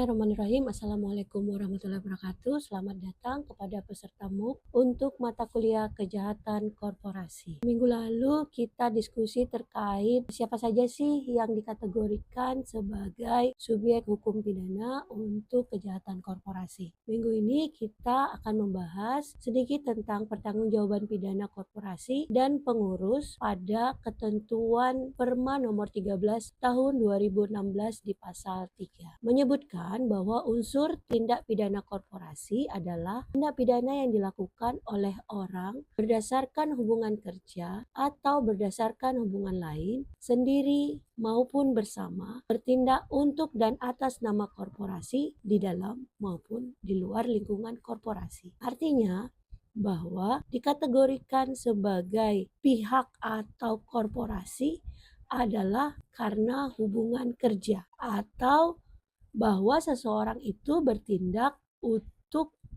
Bismillahirrahmanirrahim. Assalamualaikum warahmatullahi wabarakatuh. Selamat datang kepada peserta MOOC untuk mata kuliah kejahatan korporasi. Minggu lalu kita diskusi terkait siapa saja sih yang dikategorikan sebagai subjek hukum pidana untuk kejahatan korporasi. Minggu ini kita akan membahas sedikit tentang pertanggungjawaban pidana korporasi dan pengurus pada ketentuan Perma nomor 13 tahun 2016 di pasal 3. Menyebutkan bahwa unsur tindak pidana korporasi adalah tindak pidana yang dilakukan oleh orang berdasarkan hubungan kerja atau berdasarkan hubungan lain, sendiri maupun bersama, bertindak untuk dan atas nama korporasi di dalam maupun di luar lingkungan korporasi. Artinya, bahwa dikategorikan sebagai pihak atau korporasi adalah karena hubungan kerja atau bahwa seseorang itu bertindak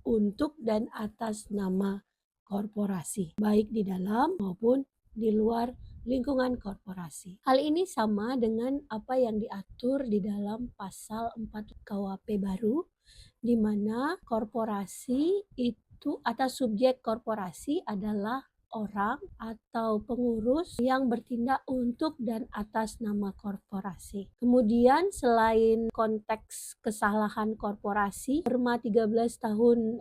untuk dan atas nama korporasi, baik di dalam maupun di luar lingkungan korporasi. Hal ini sama dengan apa yang diatur di dalam pasal 4 KUHP baru, di mana korporasi itu atas subjek korporasi adalah orang atau pengurus yang bertindak untuk dan atas nama korporasi. Kemudian selain konteks kesalahan korporasi, Perma 13 tahun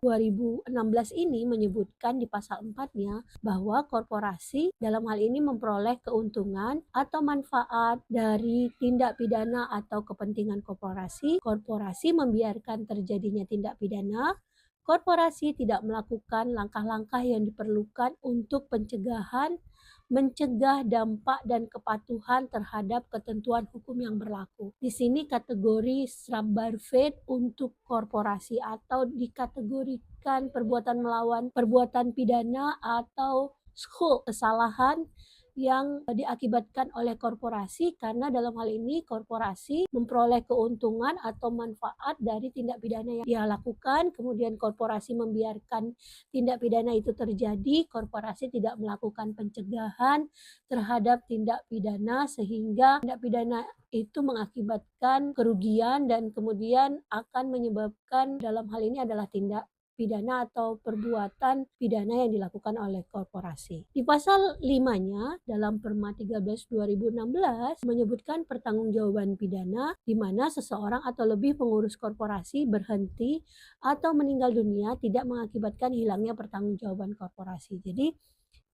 2016 ini menyebutkan di pasal 4-nya bahwa korporasi dalam hal ini memperoleh keuntungan atau manfaat dari tindak pidana atau kepentingan korporasi. Korporasi membiarkan terjadinya tindak pidana. Korporasi tidak melakukan langkah-langkah yang diperlukan untuk mencegah dampak dan kepatuhan terhadap ketentuan hukum yang berlaku. Di sini kategori Strafbarvet untuk korporasi atau dikategorikan perbuatan melawan perbuatan pidana atau kesalahan yang diakibatkan oleh korporasi, karena dalam hal ini korporasi memperoleh keuntungan atau manfaat dari tindak pidana yang dia lakukan, kemudian korporasi membiarkan tindak pidana itu terjadi, korporasi tidak melakukan pencegahan terhadap tindak pidana sehingga tindak pidana itu mengakibatkan kerugian dan kemudian akan menyebabkan, dalam hal ini adalah tindak pidana atau perbuatan pidana yang dilakukan oleh korporasi. Di pasal 5-nya dalam Perma 13 2016 menyebutkan pertanggungjawaban pidana di mana seseorang atau lebih pengurus korporasi berhenti atau meninggal dunia tidak mengakibatkan hilangnya pertanggungjawaban korporasi. Jadi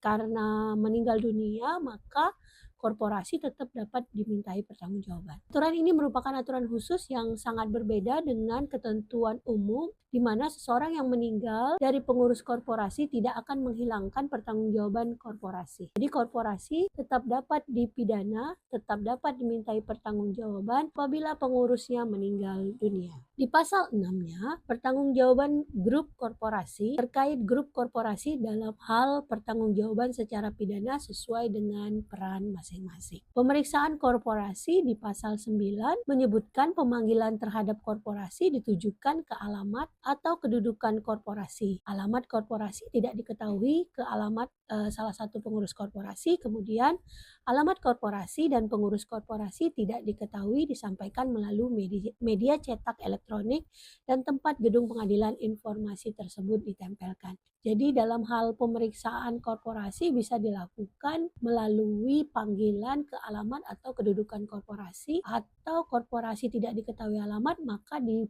karena meninggal dunia maka korporasi tetap dapat dimintai pertanggungjawaban. Aturan ini merupakan aturan khusus yang sangat berbeda dengan ketentuan umum di mana seseorang yang meninggal dari pengurus korporasi tidak akan menghilangkan pertanggungjawaban korporasi. Jadi korporasi tetap dapat dipidana, tetap dapat dimintai pertanggungjawaban apabila pengurusnya meninggal dunia. Di pasal 6-nya, pertanggungjawaban grup korporasi terkait grup korporasi dalam hal pertanggungjawaban secara pidana sesuai dengan peran masing-masing. Pemeriksaan korporasi di pasal 9 menyebutkan pemanggilan terhadap korporasi ditujukan ke alamat atau kedudukan korporasi. Alamat korporasi tidak diketahui ke alamat salah satu pengurus korporasi, kemudian alamat korporasi dan pengurus korporasi tidak diketahui disampaikan melalui media cetak elektronik dan tempat gedung pengadilan informasi tersebut ditempelkan. Jadi dalam hal pemeriksaan korporasi bisa dilakukan melalui panggilan ke alamat atau kedudukan korporasi, atau korporasi tidak diketahui alamat maka di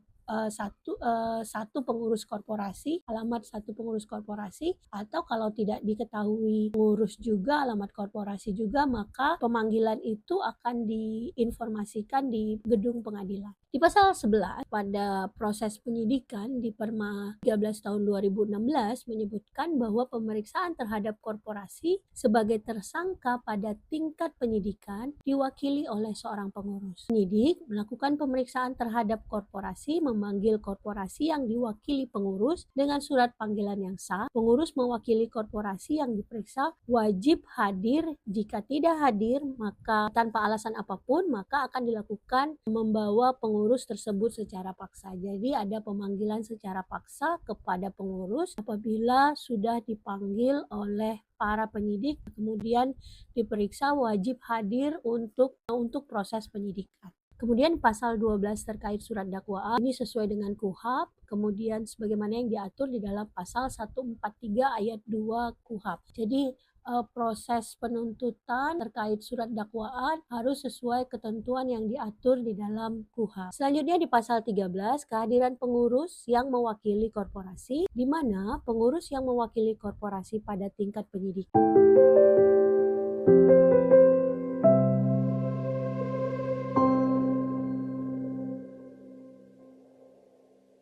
satu pengurus korporasi, alamat satu pengurus korporasi, atau kalau tidak diketahui pengurus juga, alamat korporasi juga, maka pemanggilan itu akan diinformasikan di gedung pengadilan. Di pasal 11 pada proses penyidikan di Perma 13 tahun 2016 menyebutkan bahwa pemeriksaan terhadap korporasi sebagai tersangka pada tingkat penyidikan diwakili oleh seorang pengurus. Penyidik melakukan pemeriksaan terhadap korporasi, memanggil korporasi yang diwakili pengurus dengan surat panggilan yang sah. Pengurus mewakili korporasi yang diperiksa wajib hadir. Jika tidak hadir maka tanpa alasan apapun maka akan dilakukan membawa pengurus tersebut secara paksa. Jadi ada pemanggilan secara paksa kepada pengurus apabila sudah dipanggil oleh para penyidik, kemudian diperiksa wajib hadir untuk proses penyidikan. Kemudian pasal 12 terkait surat dakwaan ini sesuai dengan KUHP, kemudian sebagaimana yang diatur di dalam pasal 143 ayat 2 KUHP. Jadi proses penuntutan terkait surat dakwaan harus sesuai ketentuan yang diatur di dalam KUHP. Selanjutnya di pasal 13, kehadiran pengurus yang mewakili korporasi, di mana pengurus yang mewakili korporasi pada tingkat penyidikan